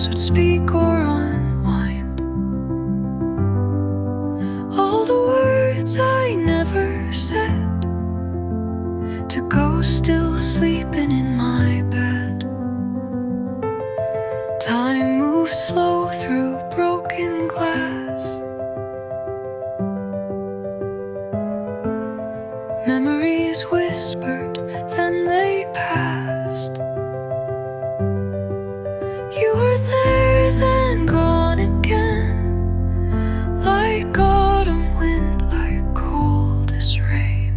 words would speak or unwind. All the words I never said, to go still sleeping in my bed. Time moves slow through broken glass. Memories whispered, then they passed. You were there, then gone again, like autumn wind, like coldest rain.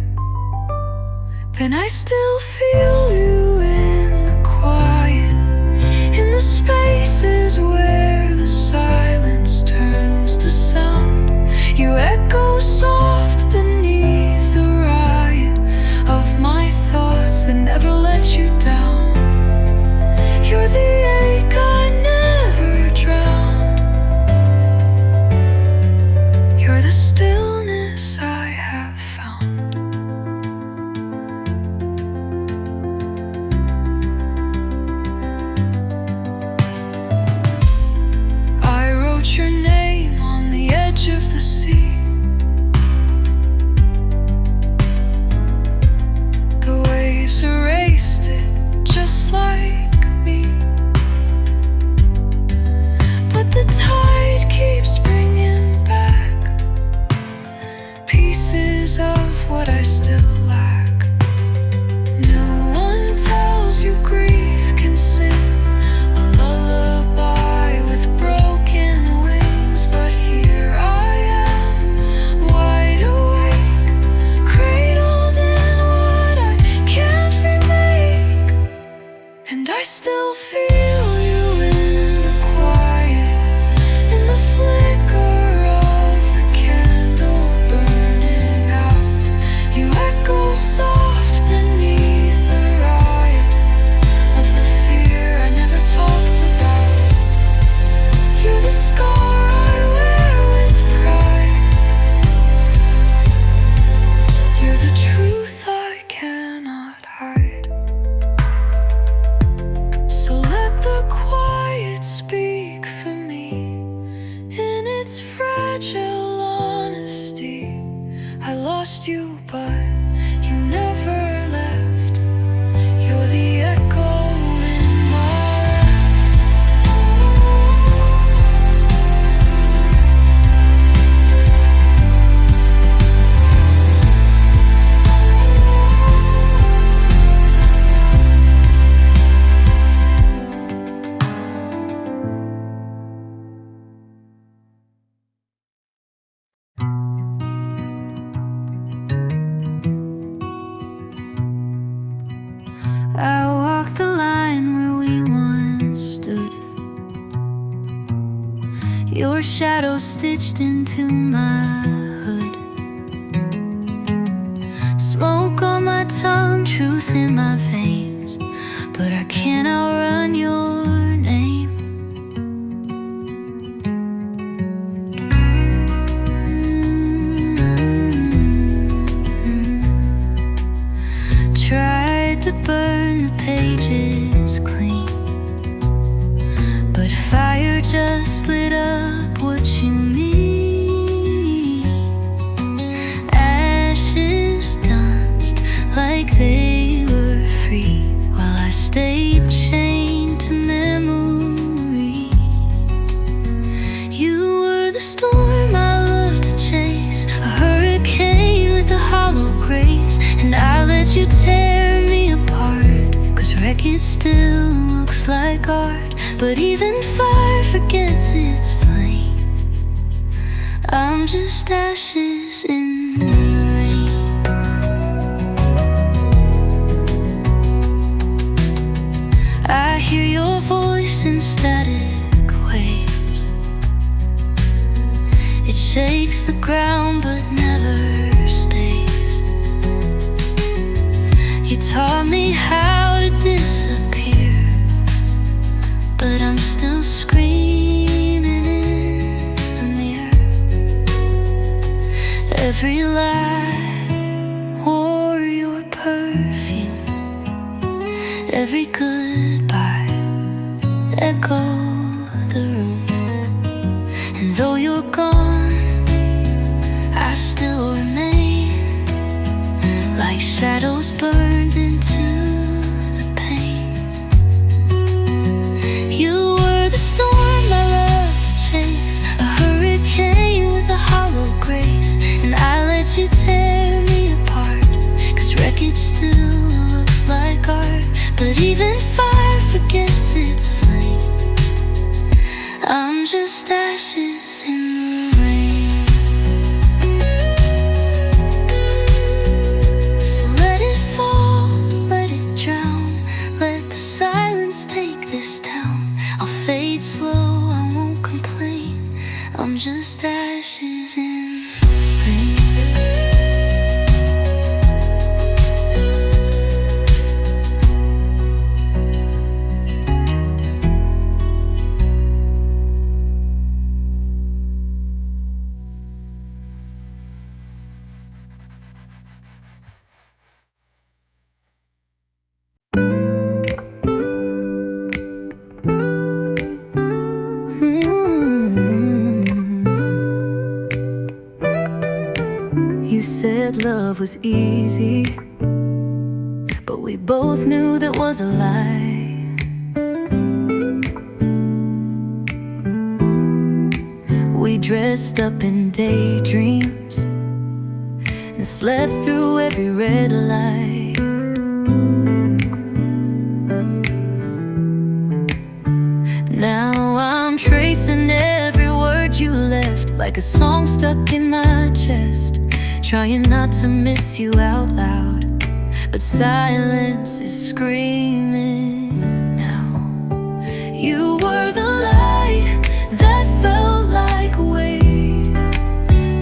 Then I still feel you in the quiet, in the spaces where the silence turns to sound. You echo soft beneath the riot of my thoughts that never let you down. You're the ache I never drowned. You're the stillness I have found. I wrote your name on the edge of the sea. The waves erased it just like me. But the tide keeps bringing back pieces of what I still lack. No one tells you grief can sing a lullaby with broken wings, but here I am, wide awake, cradled in what I can't remake. And I still feel you in the quiet, in the flicker of the candle burning out. You echo soft beneath the riot of the fear I never talked about. You're the scar I wear with pride. You're the truth I cannot hide. So let the quiet speak for me in its fragile honesty. I lost you, but you never left. You're the echo in my I walk the line where we once stood. Your shadow stitched into my hood. Smoke on my tongue, truth in my veins, but I can't outrun your name. Tried to burn the pages clean, but fire just lit up what you mean. Ashes danced like they were free, while I stayed chained to memory. You were the storm I loved to chase, a hurricane with a hollow grace, and I let you tear me apart, 'cause wreckage still looks like art. But even fire forgets its flame. I'm just ashes in the rain. I hear your voice in static waves. It shakes the ground but never stays. You taught me how to disappear, but I'm still screaming in the mirror. Every lie wore your perfume. Every goodbye echoed but even fire forgets its flame. I'm just ashes in the rain. So let it fall, let it drown, let the silence take this town. I'll fade slow, I won't complain. I'm just ashes in rain. You said love was easy, but we both knew that was a lie. We dressed up in daydreams and slept through every red light. Now I'm tracing every word you left, like a song stuck in my chest, trying not to miss you out loud, but silence is screaming now. You were the light that felt like a weight,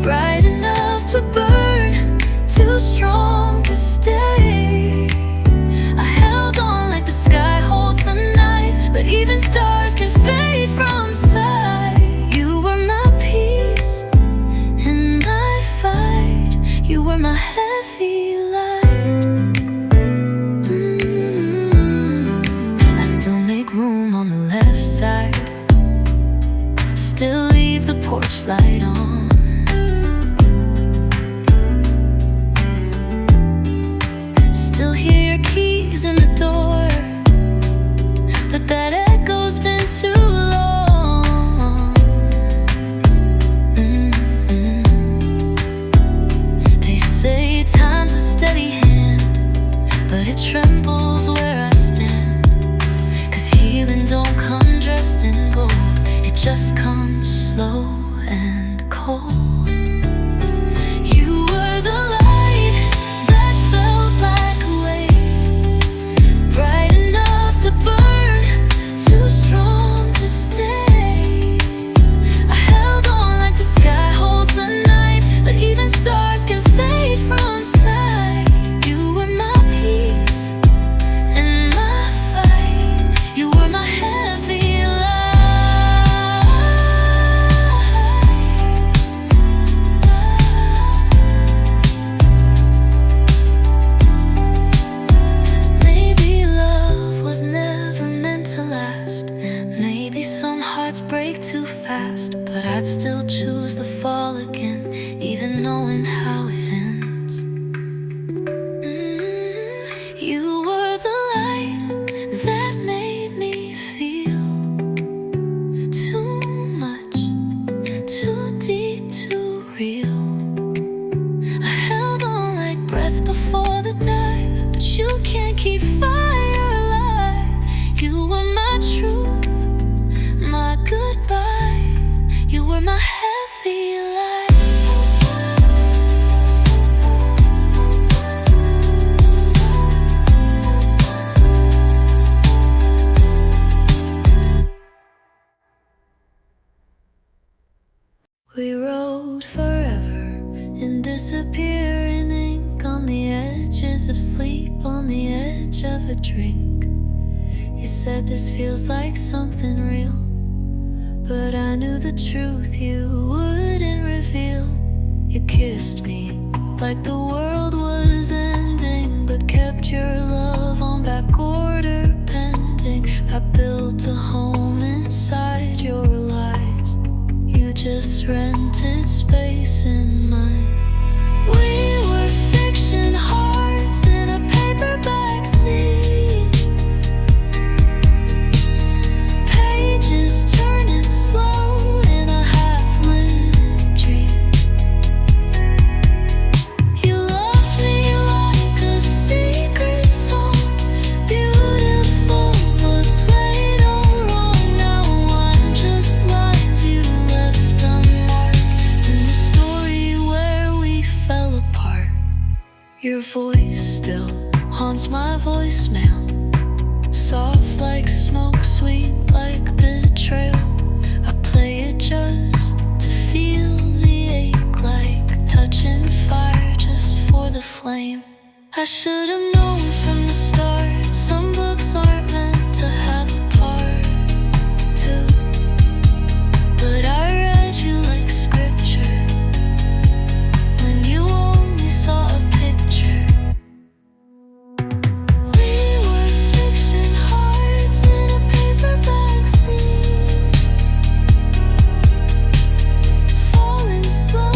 bright enough to burn, too strong to stay. I held on like the sky holds the night, but even stars can fade from sight. You were my peace in my fight. You were my heavy light. I still make room on the left side, still leave the porch light on. Still hear your keys in the door, but that echo's been too long. They say time's a steady hand, but it trembles where I stand. 'Cause healing don't come dressed in gold, it just comes slow and cold. You were the light that felt like a weight, bright enough to burn, too strong to stay. I held on like the sky holds the night, but even stars can fade from sight. You were my peace in my fight. You were my heavy Maybe love was never meant to last. Maybe some hearts break too fast, but I'd still choose the fall again, even knowing how it ends. You were the light that made me feel too much, too deep, too real. I held on like breath before the dive, but you can't keep fire alive. You were my truth, my goodbye. You were my heavy light. We rode forever in disappearing ink, on the edges of sleep, on the edge of a drink. You said this feels like something real, but I knew the truth you wouldn't reveal. You kissed me like the world was ending, but kept your love on back order pending. I built a home inside your lies, you just rented space in mine. We were fiction hearts in a paperback scene, pages turning slow in a half-lit dream. You loved me like a secret song, I should have known from the start, some books aren't meant to have a part two. But I read you like scripture when you only saw a picture. We were fiction hearts in a paperback scene, falling slow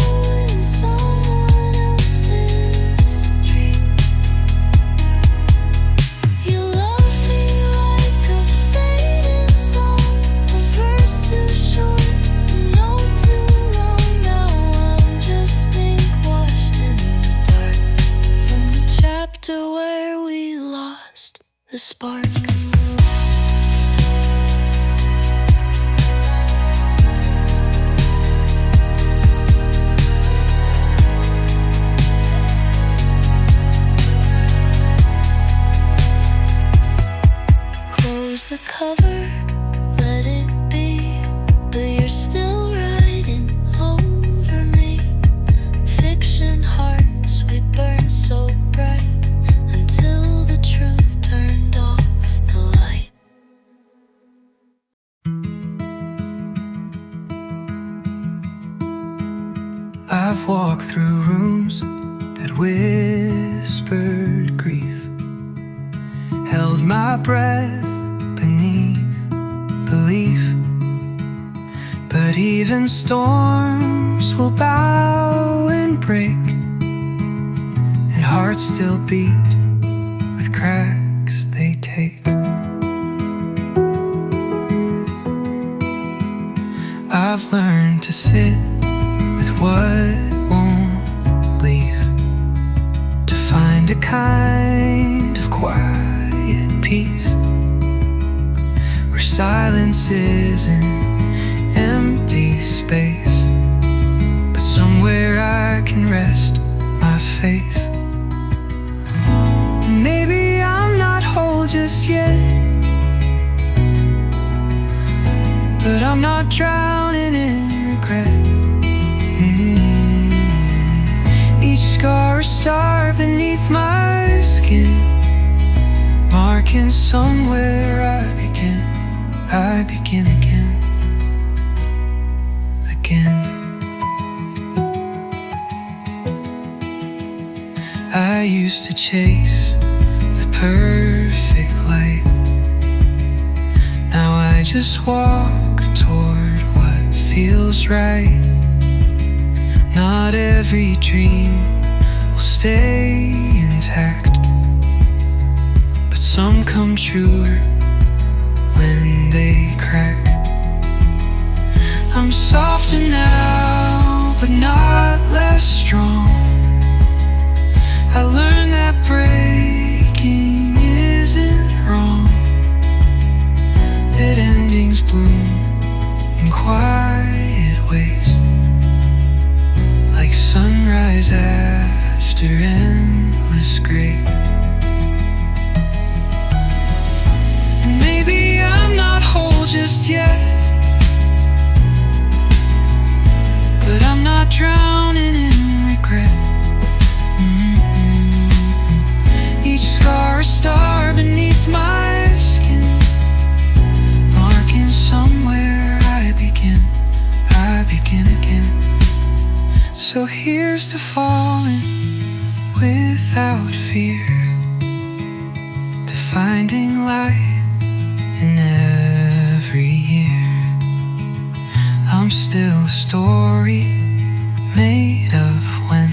in someone else's dream. You loved me like a fading song, a verse too short, a note too long. Now I'm just ink washed in the dark from the chapter where we lost the spark. Close the cover, let it be, but you're still writing over me. Fiction hearts, we burned so bright until the truth turned off the light. I've walked through rooms that whispered grief, held my breath beneath belief. But even storms will bow and break, and hearts still beat with cracks they take. I've learned to sit with what won't leave, to find a kind of quiet peace where silence isn't empty space, but somewhere I can rest my face. And maybe I'm not whole just yet, but I'm not drowning in regret. Each scar a star beneath my skin, marking somewhere I begin again, again. I used to chase the perfect light, now I just walk toward what feels right. Not every dream will stay intact, but some come truer when they crack. I'm softer now, but not less strong. I learned that breaking isn't wrong, that endings bloom in quiet ways, like sunrise after endless gray. And maybe I'm not whole just yet, but I'm not drowning in regret. Each scar a star beneath my skin, marking somewhere I begin again. So here's to falling without fear, to finding light in every year. I'm still a story made of when,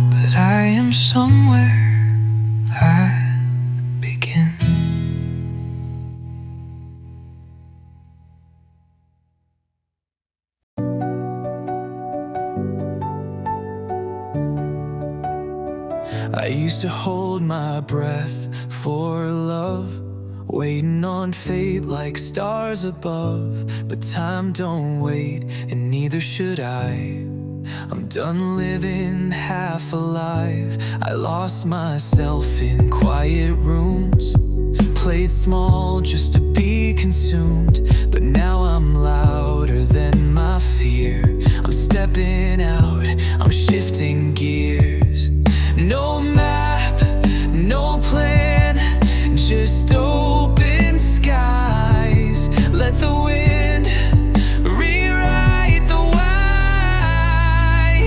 but I am somewhere I begin. I used to hold my breath for love, waiting on fate like stars above. But time don't wait, and neither should I. I'm done living half alive. I lost myself in quiet rooms, played small just to be consumed. But now I'm louder than my fear. I'm stepping out, I'm shifting gears. No just open skies. Let the wind rewrite the why.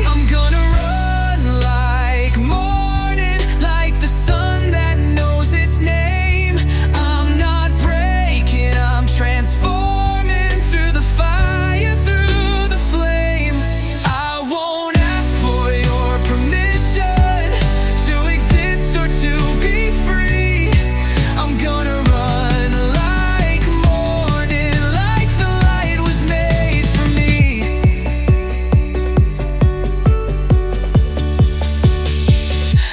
I'm gonna run like morning, like the sun that knows its name. I'm not breaking, I'm transforming through the fire, through the flame. I won't ask for your permission to exist or to be free. I'm gonna run like morning, like the light was made for me.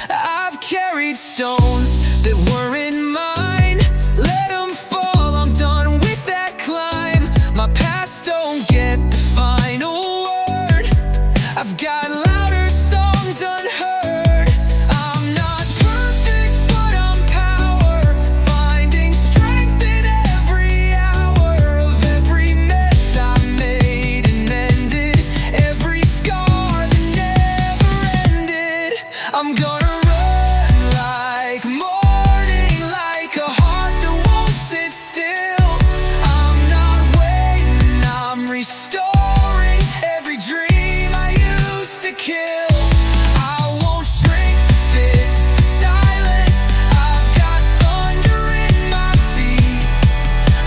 I've carried stones that weren't mine. Let them fall, I'm done with that climb. My past don't get the final word. I've got louder songs unheard. I'm not perfect, but I'm power. Finding strength in every hour of every mess I made and mended, every scar that never ended. I'm gonna run like morning, like a heart that won't sit still. I'm not waiting, I'm restoring every dream I used to kill. I won't shrink to fit the silence. I've got thunder in my feet.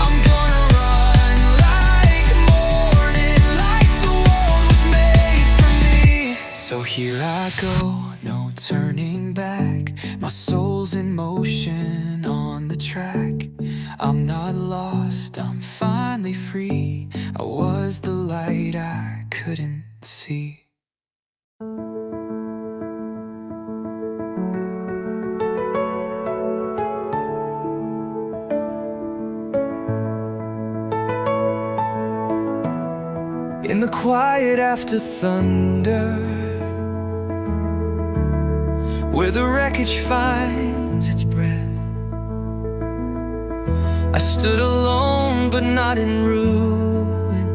I'm gonna run like morning, like the world was made for me. So here I go, no turning back. My soul's in motion on the track. I'm not lost, I'm finally free. I was the light I couldn't see. In the quiet after thunder, where the wreckage finds its breath, I stood alone but not in ruin.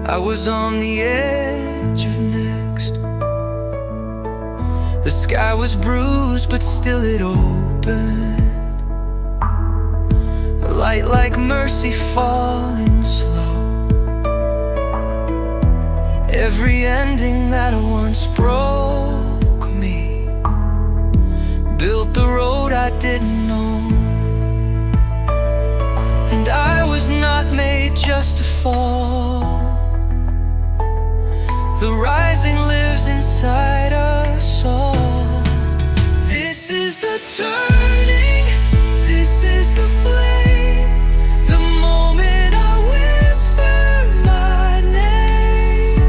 I was on the edge of next. The sky was bruised but still it opened. A light like mercy falling slow. Every ending that once broke me built the road I didn't know. And I was not made just to fall. The rising lives inside us all. This is the turning, this is the flame. The moment I whisper my name,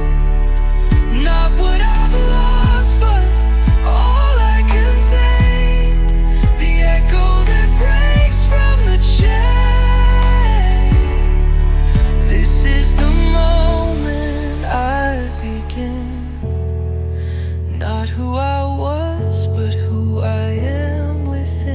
not what I've lost, but all I contain. The echo that breaks from the chain. This is the moment I begin. Not who I was, but who I am within.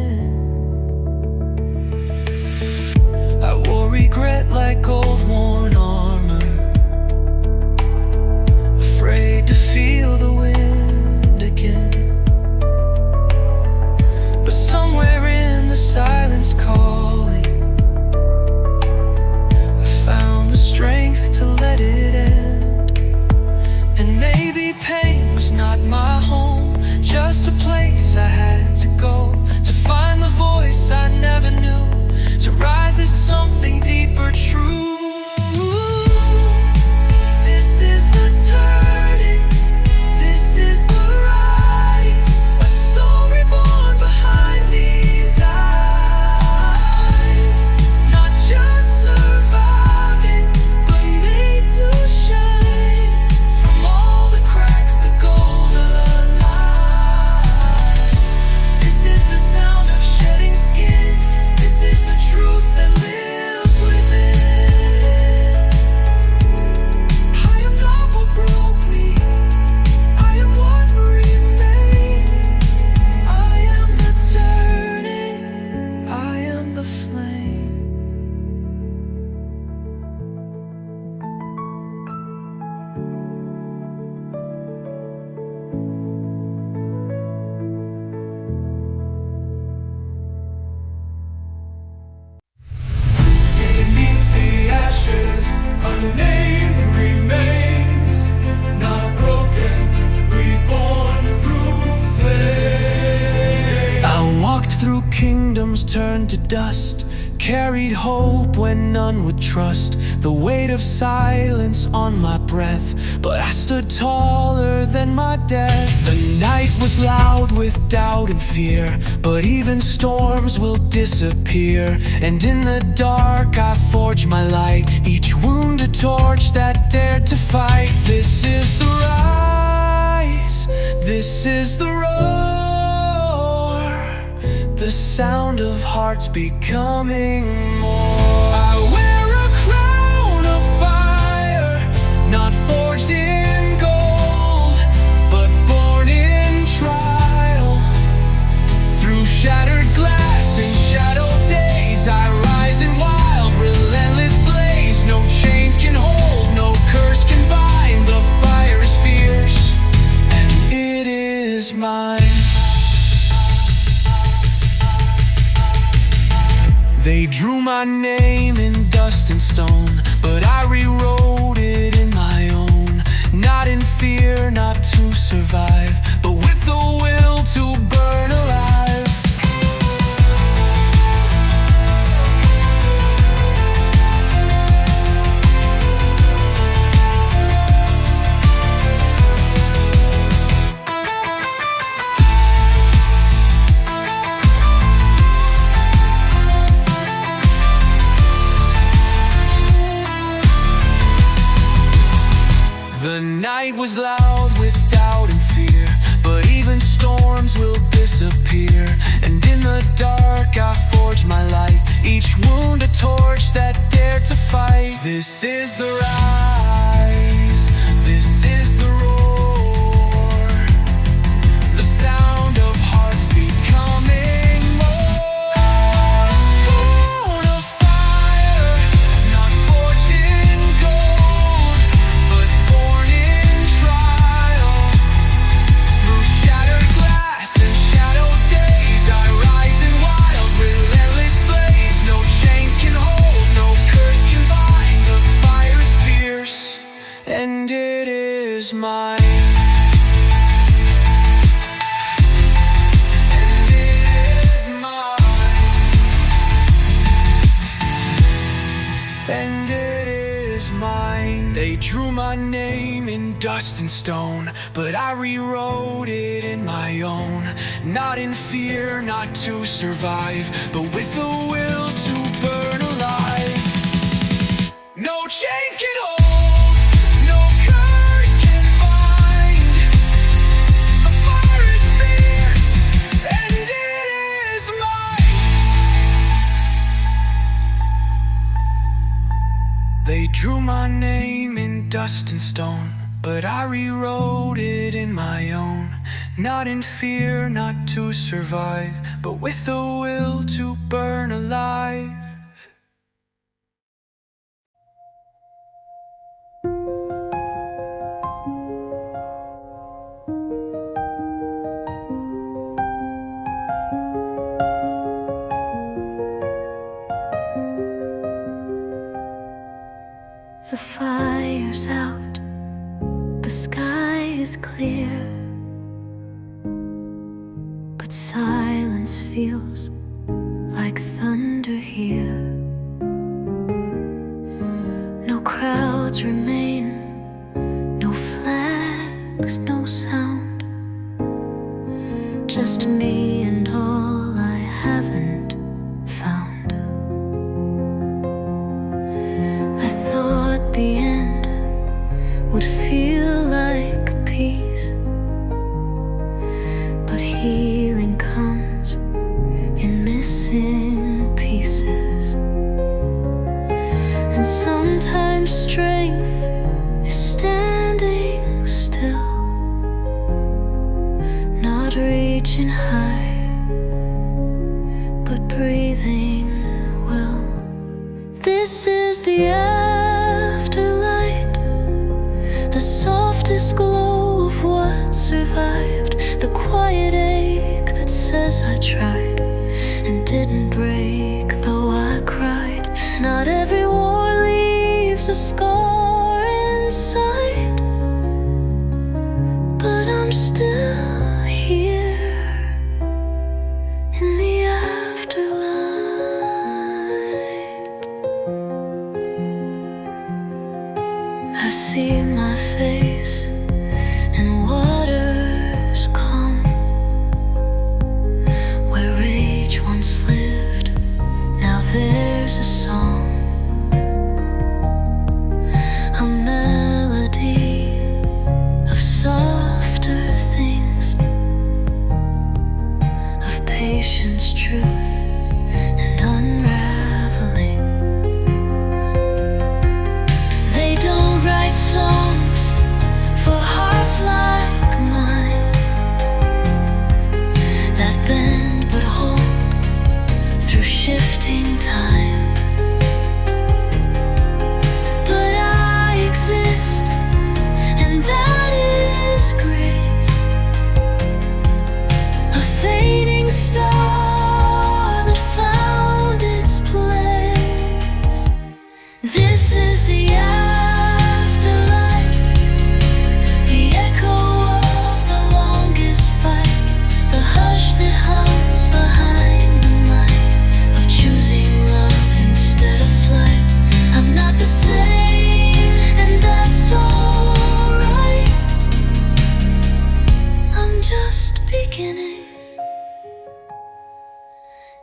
through kingdoms turned to dust, carried hope when none would trust, the weight of silence on my breath, but I stood taller than my death. The night was loud with doubt and fear, but even storms will disappear. And in the dark I forged my light, each wound a torch that dared to fight. This is the rise, this is the roar, the sound of hearts becoming more. I wear a crown of fire, not forged in gold, but born in trial. Through shattered glass and shadowed days, I rise in wild, relentless blaze. No chains can hold, no curse can bind. The fire is fierce, and it is mine. They drew my name in dust and stone, but I rewrote it in my own. Not in fear, not to survive, but with the will to burn alive. The night was loud with doubt and fear, but even storms will disappear. And in the dark I forged my light, each wound a torch that dared to fight. This is the rise, this is the roar, the sound of hearts becoming more. Born of fire, not forged in gold, but born in trial. Through shattered glass and shadowed days, I rise in wild, relentless blaze. No chains can hold, no curse can bind. The fire is fierce, and it is mine. And it is mine. And it is mine. They drew my name in dust and stone, but I rewrote it in my own. Not in fear, not to survive, but with the will to burn alive. No chains can hold, no curse can bind. The fire is fierce, and it is mine. They drew my name in dust and stone, but I rewrote it in my own. Not in fear, not to survive, but with the will to burn alive. The fire's out, the sky is clear, but silence feels like thunder here. No crowds remain, no flags, no sound, just me and all I haven't found. I thought the end would feel like peace, but healing comes in missing pieces. And sometimes strength is standing still, not reaching high, but breathing well. This is the afterlight, the softest glow of what survived, the quiet ache that says I tried and didn't break, though I cried. Not every war leaves a scar inside, but I'm still here in the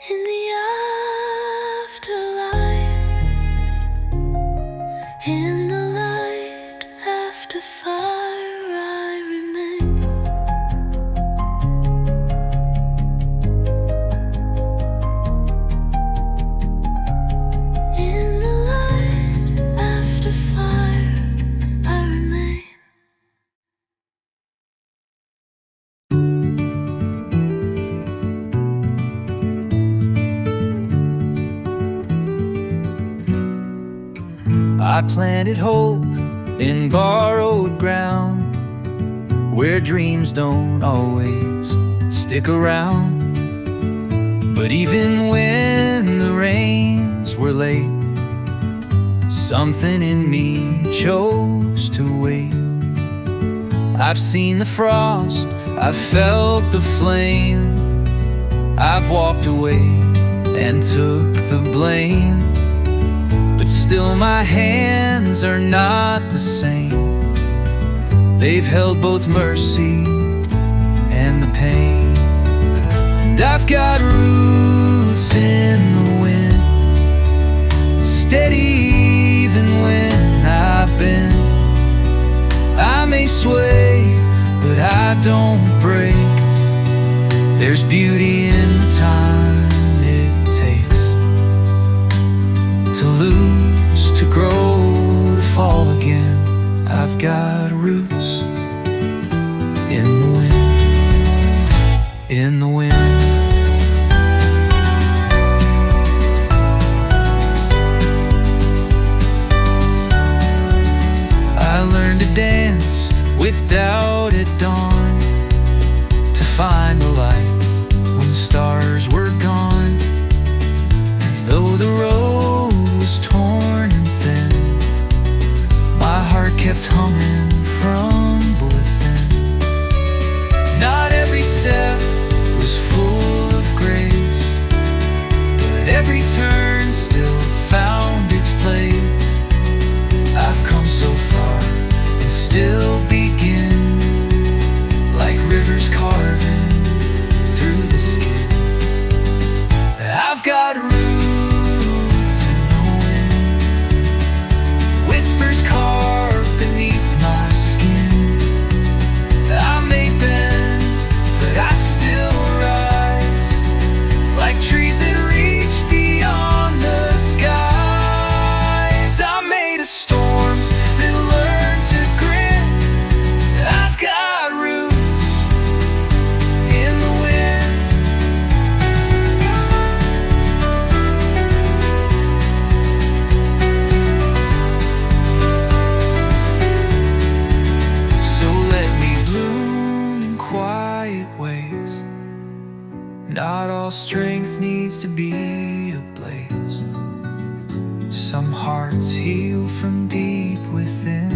In the afterlife, in the light after fire, I remain. In the light after fire, I remain. I planted hope in borrowed ground, where dreams don't always stick around. But even when the rains were late, something in me chose to wait. I've seen the frost, I've felt the flame, I've walked away and took the blame. But still my hands are not the same. They've held both mercy and the pain. And I've got roots in the wind, steady even when I bend. I may sway, but I don't break. There's beauty in the time it takes to lose, to grow, to fall again. I've got roots in the wind, in the wind. I learned to dance with doubt at dawn, to find the light when the stars were gone. And though the road was torn and thin, my heart kept humming from within. Not every step was full of grace, but every turn still found its place. I've come so far and still begin, like rivers carving through the skin. I've got roots in the wind, whispers carved beneath my skin. I may bend, but I still rise, like trees that reach beyond the skies. I'm made of storms that learn to grin. I've got roots in the wind. So let me bloom in quiet ways. Not all strength needs to be ablaze. Some hearts heal from deep within,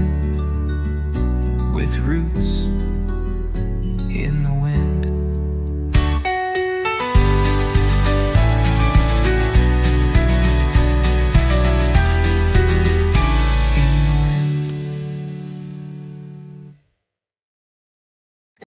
with roots in the wind.